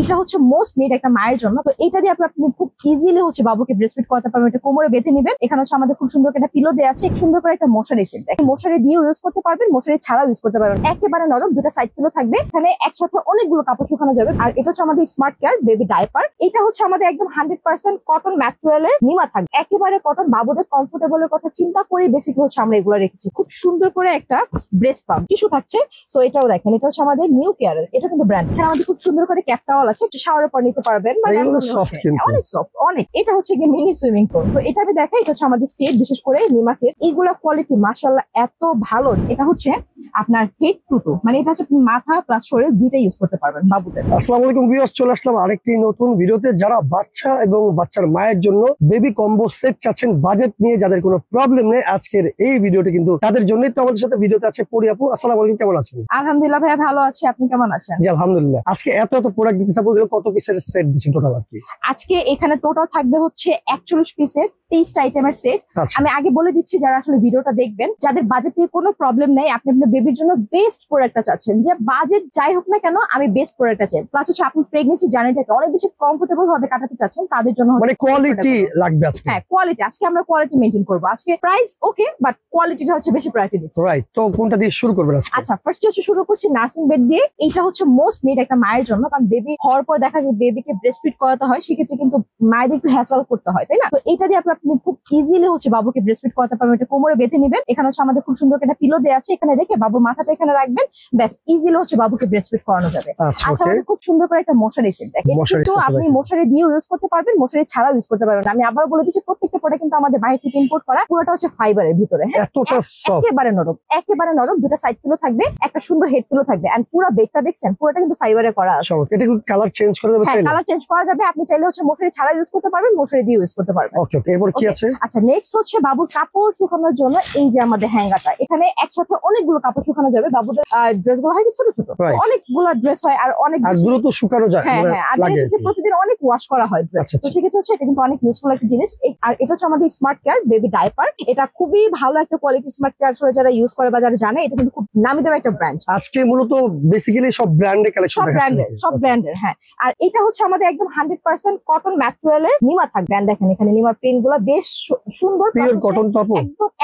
এটা হচ্ছে most need একটা মায়ের জন্য। তো এটা দিয়ে আপনি খুব ইজিলি হচ্ছে বাবুকে ব্রেস্টফিড করাতে পারবেন। এটা কোমরে বেঁধে নেবেন। এখানে হচ্ছে আমাদের খুব সুন্দর একটা পিলো দেওয়া আছে, সুন্দর করে একটা মশারি সেট। মশারি দিয়ে ইউজ করতে পারবেন, মশারি ছাড়াও ইউজ করতে পারবেন। একেবারে নরম, দুটা সাইড পিলো থাকবে। এখানে একসাথে অনেকগুলো কাপড় শুকানো যাবে। আর এটা হচ্ছে আমাদের স্মার্ট কেয়ার বেবি ডাইপার। এটা হচ্ছে আমাদের একদম 100% কটন ম্যাটেরিয়ালের নিমা থাকবে, একেবারে কটন। বাবুদের কমফোর্টেবলের কথা চিন্তা করে বেসিক্যালি হচ্ছে আমরা এগুলো রেখেছি। খুব সুন্দর করে একটা ব্রেস্ট পাম্প টিস্যু থাকছে। সো এটাও দেখেন, এটা হচ্ছে আমাদের নিউ কেয়ারের, এটা কিন্তু ব্র্যান্ড। এখানে আমাদের খুব সুন্দর করে ক্যাপ টাওয়াল আছে, শাওয়ারের পর নিতে পারবেন। অনেক সফট, অনেক। এটা হচ্ছে গিয়ে মিনি সুইমিং পুল। তো এটা আমি দেখাই, এটা হচ্ছে আমাদের সেট, বিশেষ করে নিমা সেট। এইগুলা কোয়ালিটি মাশাআল্লাহ এত ভালো। এটা হচ্ছে আপনার হেড টু টু, মানে এটা হচ্ছে মাথা প্লাস শরীর দুইটা ইউজ করতে পারবেন বাবুদের। আসসালামু আলাইকুম ভিউয়ার্স, চলে আসলাম আরেকটি নতুন ভিডিওতে। যারা বাচ্চা এবং বাচ্চার মায়ের জন্য বেবি কম্বো সেট চাচ্ছেন, বাজেট নিয়ে যাদের কোনো প্রবলেম নেই, আজকের এই ভিডিওটি কিন্তু তাদের জন্যই। তো আমাদের সাথে ভিডিওতে আছে পরি আপু। আসসালামু আলাইকুম, কেমন আছেন? আলহামদুলিল্লাহ ভাইয়া, ভালো আছি। আপনি কেমন আছেন? জি আলহামদুলিল্লাহ। আজকে এত প্রোডাক্ট দিতে থাকবো, কত পিসের সেট দিচ্ছেন টোটাল আর কি? আজকে এখানে টোটাল থাকবে হচ্ছে 41 পিসের 23টা আইটেমের সেট। আমি আগে বলে দিচ্ছি, যারা আসলে ভিডিওটা দেখবেন, যাদের বাজেট নিয়ে কোনো প্রবলেম নেই, আপনি আপনার বেবির জন্য বেস্ট প্রোডাক্টটা চাচ্ছেন, যে বাজেট যাই হোক না কেন আমি বেস্ট প্রোডাক্টটা চাই, প্লাস হচ্ছে আপনি প্রেগন্যান্সি জার্নিটাকে অনেক বেশি কমফোর্টেবল ভাবে কাটাতে চাচ্ছেন, তাদের জন্য মানে কোয়ালিটি লাগবে আজকে। হ্যাঁ কোয়ালিটি, আজকে আমরা কোয়ালিটি মেইনটেইন করব। আজকে প্রাইস ওকে, বাট কোয়ালিটিটা হচ্ছে বেশি প্রায়োরিটি দিচ্ছি। রাইট, তো কোনটা দিয়ে শুরু করবেন আজকে? আচ্ছা, ফার্স্ট হচ্ছে শুরু করছি নার্সিং বেড দিয়ে। এইটা হচ্ছে মোস্ট নিড একটা মায়ের জন্য, কারণ বেবি হওয়ার পর দেখা যায় বেবিকে ব্রেস্টফিড করাতে হয়, সেক্ষেত্রে কিন্তু মায়েদের একটু হ্যাসল করতে হয়, তাই না? তো এটা দিয়ে আপনি খুব ইজিলি হচ্ছে বাবুকে ব্রেস্টফিড করাতে পারবেন। এটা কোমরে বেঁধে নেবেন। এখানে হচ্ছে আমাদের খুব সুন্দর একটা পিলো দেওয়া আছে, এখানে রেখে বাবুর মাথাটা এখানে রাখবেন, ব্যাস ইজিলি হচ্ছে বাবুকে ব্রেস্টফিড করানো যাবে। আচ্ছা, আমাদের খুব সুন্দর করে একটা মশারি সেট দেখেন, কিন্তু আপনি মশারি দিয়ে ইউজ করতে পারবেন, মশারি ছাড়াও ইউজ করতে পারবেন। আমি আবার বলে দিচ্ছি, প্রত্যেকটা প্রোডাক্ট কিন্তু আমাদের বাইরে থেকে ইম্পোর্ট করা, পুরোটা হচ্ছে ফাইবারের ভিতরে। হ্যাঁ, একেবারে নরম, একেবারে নরম। দুটা সাইড পিলো থাকবে, একটা সুন্দর হেড পিলো থাকবে, এন্ড পুরো বেডটা দেখছেন, পুরোটা কিন্তু ফাইবারে করা আছে। এটা কি কালার চেঞ্জ করা যাবে? হ্যাঁ, কালার চেঞ্জ করা যাবে। আপনি চাইলে হচ্ছে মশারি ছাড়া ইউজ করতে পারবেন, মশারি দিয়ে ইউজ করতে পারবেন। ওকে, এরপর কি আছে? আচ্ছা, নেক্সট হচ্ছে বাবুর কাপড় শুকানোর জন্য এই যে আমাদের হ্যাঙ্গারটা। এখানে একসাথে অনেকগুলো কাপড় শুকানো যাবে। বাবুদের ড্রেসগুলো হয় ছোট ছোট, অনেকগুলো ড্রেস হয়, আর অনেক দ্রুত শুকানো যায়। হ্যাঁ হ্যাঁ, আর প্রতিদিন অনেক ওয়াশ করা হয় ড্রেস। তো সেক্ষেত্রে হচ্ছে এটা কিন্তু অনেক ইউজফুল একটা জিনিস। আর এটা হচ্ছে আমাদের স্মার্ট কেয়ার বেবি ডাইপার। এটা খুবই ভালো একটা কোয়ালিটি স্মার্ট কেয়ার, যারা ইউজ করে বা যারা জানে, এটা কিন্তু খুব নামি দামি একটা ব্র্যান্ড। আজকে মূলত বেসিক্যালি সব ব্র্যান্ডের কালেকশন দেখাচ্ছি, সব ব্র্যান্ডের। হ্যাঁ, আর এটা হচ্ছে আমাদের একদম 100% কটন ম্যাটেরিয়ালের নিমা থাকবে। দেখেন এখানে নিমার প্রিন্ট গুলো বেশ সুন্দর, পিওর কটন।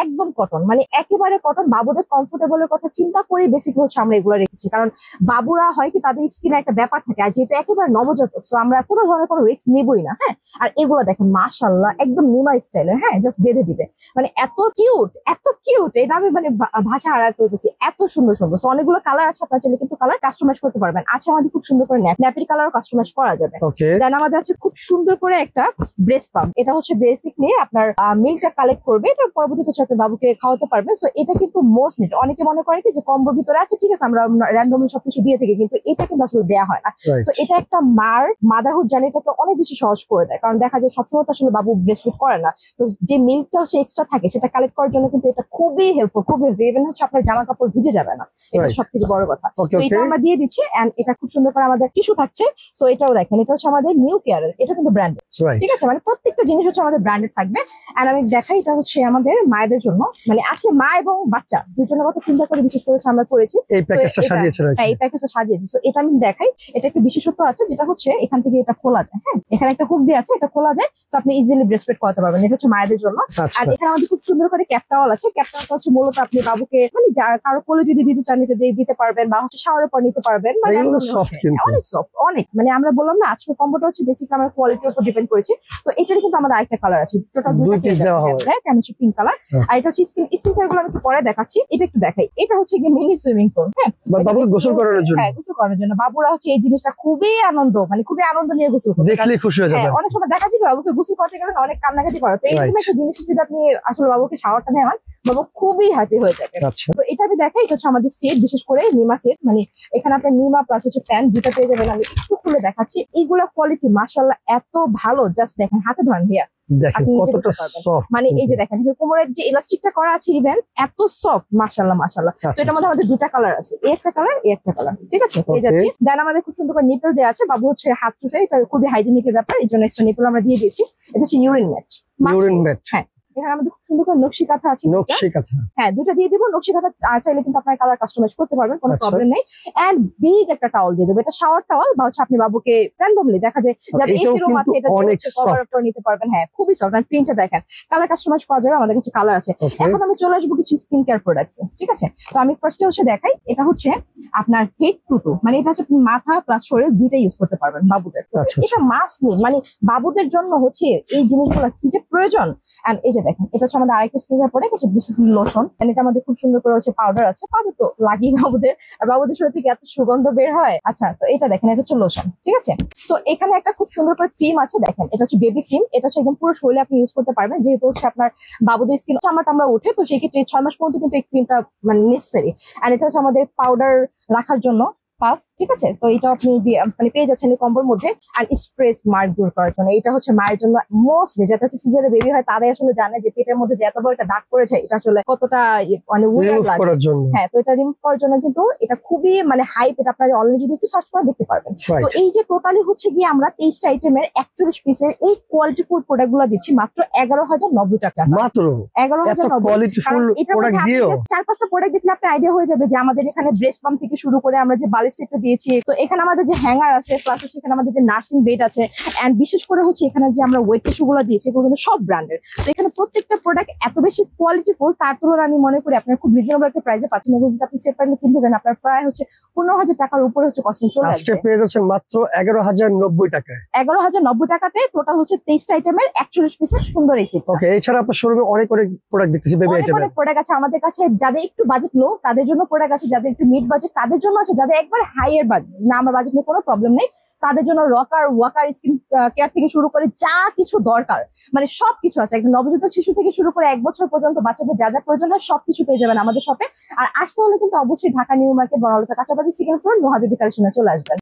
একদম কটন, মানে একেবারে কটন। বাবুদের কমফোর্টেবলের কথা চিন্তা করে বেসিক্যালি হচ্ছে আমরা এগুলো রেখেছি, কারণ বাবুরা হয় কি তাদের স্কিনে একটা ব্যাপার থাকে, আর যেহেতু একেবারে নবজাতক, তো আমরা কোনো ধরনের কোনো রিস্ক নেবই না। হ্যাঁ, আর এগুলো দেখেন মাশাআল্লাহ একদম নিমা স্টাইলের। হ্যাঁ, জাস্ট বেঁধে দিবে, মানে এত কিউট, এত কিউট। এটা আমি মানে ভাষা হারাতে করতেছি, এত সুন্দর সুন্দর। অনেকগুলো কালার আছে, আপনার চাইলে কিন্তু কালার কাস্টমাইজ করতে পারবেন। আচ্ছা, আমাদের খুব সুন্দর করে ন্যাপের কালার কাস্টমাইজ করা যাবে। দেন আমাদের আছে খুব সুন্দর করে একটা ব্রেস্ট পাম্প। এটা হচ্ছে বেসিকলি আপনার মিল্কটা কালেক্ট করবে, এটা পরবর্তীতে হচ্ছে আপনি বাবুকে খাওয়াতে পারবেন। সো এটা কিন্তু মোস্ট নিড। অনেকে মনে করে কি যে কম্বোর ভিতরে আছে, ঠিক আছে আমরা র্যান্ডমলি সবকিছু দিয়ে থাকি, কিন্তু এটা কিন্তু আসলে দেওয়া হয় না। সো এটা একটা মাদারহুড জার্নিটাকে অনেক বেশি সহজ করে দেয়, কারণ দেখা যায় সবসময় তো আসলে বাবু ব্রেস্টফিড করে না। তো যে মিল্কটা হচ্ছে এক্সট্রা থাকে, সেটা কালেক্ট করার জন্য কিন্তু এটা খুবই হেল্পফুল, খুবই হেল্পফুল। ইভেন হচ্ছে আপনার জামা কাপড় ভিজে যাবে না, এটা সব থেকে বড় কথা। তো এটা আমরা দিয়ে দিচ্ছি, এন্ড এটা খুব সুন্দর করে আমাদের টিস্যু থাকছে। সো এটাও দেখেন, এটা হচ্ছে আমাদের নিউ কেয়ারের, এটা কিন্তু ব্র্যান্ডেড। ঠিক আছে, মানে প্রত্যেকটা জিনিস হচ্ছে আমাদের ব্র্যান্ডেড থাকবে। এন্ড আমি দেখাই, এটা হচ্ছে আমাদের মায়েদের জন্য, মানে আজকে মা এবং বাচ্চা দুজনের কথা চিন্তা করে বিশেষ করে আমরা করেছি এই প্যাকেজটা সাজিয়েছি। এই প্যাকেজটা সাজিয়েছি। সো এটা আমি দেখাই, এটা একটা বিশেষত্ব আছে, যেটা হচ্ছে এখান থেকে এটা খোলা যায়। হ্যাঁ, এখানে একটা হুক দিয়ে আছে, এটা খোলা যায়, তো আপনি ইজিলি ব্রেস্টফিড করতে পারবেন। এটা হচ্ছে মায়েদের জন্য। আর এখানে আমাদের খুব সুন্দর করে ক্যাপ টাওয়াল আছে। ক্যাপ টাওয়ালটা হচ্ছে মূলত আপনি বাবুকে মানে কারো কোলে যদি দিতে চান দিতে পারবেন, বা হচ্ছে শাওয়ারের পর নিতে পারবেন। মানে অনেক সফট, অনেক। মানে আমরা বললাম না, আজকে কম্বোটা হচ্ছে বেসিক্যালি আমরা কোয়ালিটির উপর ডিপেন্ড করেছি। তো এটার কিন্তু আমাদের আরেকটা কালার আছে, টোটাল পিঙ্ক কালার। আর এটা হচ্ছে স্কিন কালার গুলো একটু পরে দেখাচ্ছি। এটা একটু দেখাই, এটা হচ্ছে মিনি সুইমিং পুল। হ্যাঁ, বাবুকে গোসল করানোর জন্য। হ্যাঁ, গোসল করানোর জন্য। বাবুরা হচ্ছে এই জিনিসটা খুবই আনন্দ, মানে খুবই আনন্দ নিয়ে গোসল করে, দেখলে খুশি হয়ে যাবে। অনেক সময় দেখা যায় বাবুকে গোসল করতে গেলে অনেক কান্নাকাটি করে, তো এইরকম একটা জিনিস যদি আপনি আসলে বাবুকে শাওয়ারটা নেওয়ান, বাবু খুবই হ্যাপি হয়ে যাবে। তো এটা আমি দেখাই, এটা হচ্ছে আমাদের সেট, বিশেষ করে নিমা সেট। মানে এখানে আপনার নিমা প্লাস হচ্ছে ফ্যান দুটো পেয়ে যাবেন। আমি একটু খুলে দেখাচ্ছি। এইগুলা কোয়ালিটি মাশাআল্লাহ এত ভালো, জাস্ট দেখেন, হাতে ধরেন ভাইয়া, মানে এই যে দেখেন কোমরের যে ইলাস্টিকটা করা আছে, ইভেন এত সফট, মাশাআল্লাহ মাশাআল্লাহ। তো এটার মধ্যে আমাদের দুটা কালার আছে, এই একটা কালার, এই একটা কালার। ঠিক আছে, পেয়ে যাচ্ছি। দেন আমাদের খুব সুন্দর করে নিপল দেওয়া আছে। বাবু হচ্ছে হাত চুষে, এটা খুবই হাইজেনিকের ব্যাপার, এই জন্য এক্সট্রা নিপল আমরা দিয়ে দিয়েছি। এটা হচ্ছে ইউরিন ম্যাট। হ্যাঁ, এখানে আমাদের খুব সুন্দর করে নকশি কাঁথা আছে, নকশি কাঁথা, হ্যাঁ 2টা দিয়ে দিব। নকশি কাঁথা চাইলে কিন্তু আপনার কালার কাস্টমাইজ করতে পারবেন, কোনো আচ্ছা। প্রবলেম নেই। এন্ড বিগ একটা টাওয়াল দিয়ে দেবো, এটা শাওয়ার টাওয়াল বা হচ্ছে আপনি বাবুকে র্যান্ডমলি দেখা যায় যাদের এটাও এসি রুম আছে কিন্তু এটা দিয়ে অনেক হচ্ছে কভার soft। করে নিতে পারবেন। হ্যাঁ খুবই সফট, আর প্রিন্টটা দেখেন, কালার কাস্টমাইজ করা যাবে, আমাদের কাছে কালার আছে। ওকে, এখন আমি চলে আসবো কিছু স্কিন কেয়ার প্রোডাক্টস, ঠিক আছে? তো আমি ফার্স্টে হচ্ছে দেখাই, এটা হচ্ছে আপনার হেড টু টো, মানে এটা হচ্ছে আপনি মাথা প্লাস শরীর দুইটাই ইউজ করতে পারবেন বাবুদের। আচ্ছা এটা মাস্ট নিড, মানে বাবুদের জন্য হচ্ছে এই জিনিসগুলো কি যে প্রয়োজন। এন্ড এই যে দেখেন, এটা হচ্ছে আমাদের আরেকটা স্কিন কেয়ার প্রোডাক্ট, হচ্ছে বেসিক্যালি লোশন। এন্ড এটা আমাদের খুব সুন্দর করে হচ্ছে পাউডার আছে, পাউডার তো লাগেই বাবুদের, আর বাবুদের শরীর থেকে এত সুগন্ধ বের হয়। আচ্ছা, তো এটা দেখেন, এটা হচ্ছে লোশন, ঠিক আছে? সো এখানে একটা খুব সুন্দর করে ক্রিম আছে, দেখেন এটা হচ্ছে বেবি ক্রিম। এটা হচ্ছে একদম পুরো শরীরে আপনি ইউজ করতে পারবেন, যেহেতু হচ্ছে আপনার বাবুদের স্কিন চামড়া উঠে, তো সেই ক্ষেত্রে 6 মাস পর্যন্ত কিন্তু এই ক্রিমটা মানে নেসেসারি। আর এটা হচ্ছে আমাদের পাউডার রাখার জন্য পাফ, ঠিক আছে? তো এটা আপনি মানে পেয়ে যাচ্ছেন এই কম্বোর মধ্যে। আর স্ট্রেস মার্ক দূর করার জন্য, এটা হচ্ছে মায়ের জন্য মোস্টলি, যাতে হচ্ছে সিজারে বেবি হয় তারাই আসলে জানে যে পেটের মধ্যে যে এত বড় একটা দাগ পড়েছে এটা আসলে কতটা মানে উইয়ার্ড রিমুভ লাগে। করার জন্য, হ্যাঁ, তো এটা রিমুভ করার জন্য কিন্তু এটা খুবই মানে হাইপ, এটা আপনারা অলরেডি যদি একটু সার্চ করে দেখতে পারবেন। তো রাইট। এই যে টোটালি হচ্ছে গিয়ে আমরা 23টা আইটেমের 41 পিসের এই কোয়ালিটি ফুল প্রোডাক্ট গুলো দিচ্ছি মাত্র 11,090 টাকা। মাত্র এত 11,090। কোয়ালিটি ফুল প্রোডাক্ট দিয়েও 4-5টা প্রোডাক্ট দেখলে আপনার আইডিয়া হয়ে যাবে যে আমাদের এখানে ব্রেস্ট পাম্প থেকে শুরু করে আমরা যে বালিশ সেটটা দিয়েছি, তো এখানে আমাদের যে হ্যাঙ্গার আছে, প্লাস সেখানে আমাদের যে নার্সিং বেড আছে, এন্ড বিশেষ করে হচ্ছে এখানে যে আমরা ওয়েট টিস্যু গুলো দিয়েছি এগুলো কিন্তু সব ব্র্যান্ডের। তো এখানে প্রত্যেকটা প্রোডাক্ট এত বেশি কোয়ালিটি ফুল, তার তুলনায় আমি মনে করি আপনার খুব রিজনেবল একটা প্রাইসে পাচ্ছেন। এবং যদি আপনি সেপারেটলি কিনতে যান আপনার প্রায় হচ্ছে 15,000 টাকার উপরে হচ্ছে কস্টিং চলে আজকে আসবে। পেয়ে যাচ্ছেন মাত্র 11,090 টাকায়। 11,090 টাকাতে টোটাল হচ্ছে 23টা আইটেমের 41 পিসের সুন্দর এই সেট। ওকে, এছাড়া আপনার শোরুমে অনেক প্রোডাক্ট দেখতেছি বেবি অনেক আইটেমের। অনেক প্রোডাক্ট আছে আমাদের কাছে, যাদের একটু বাজেট লো তাদের জন্য প্রোডাক্ট আছে, যাদের একটু মিড বাজেট তাদের জন্য আছে, যাদের একবার হাইয়ার বাজেট না আমার বাজেট নিয়ে কোনো প্রবলেম নেই তাদের জন্য রকার ওয়াকার স্কিন কেয়ার থেকে শুরু করে যা কিছু দরকার মানে সবকিছু আছে। একটা নবজাতক শিশু থেকে শুরু করে 1 বছর পর্যন্ত বাচ্চাদের যা যা প্রয়োজন হয় সবকিছু পেয়ে যাবেন আমাদের শপে। আর আসতে হলে কিন্তু অবশ্যই ঢাকা নিউ মার্কেট বনলতা কাঁচাবাজার সেকেন্ড ফ্লোর নোহা বেবি কালেকশনে চলে আসবেন।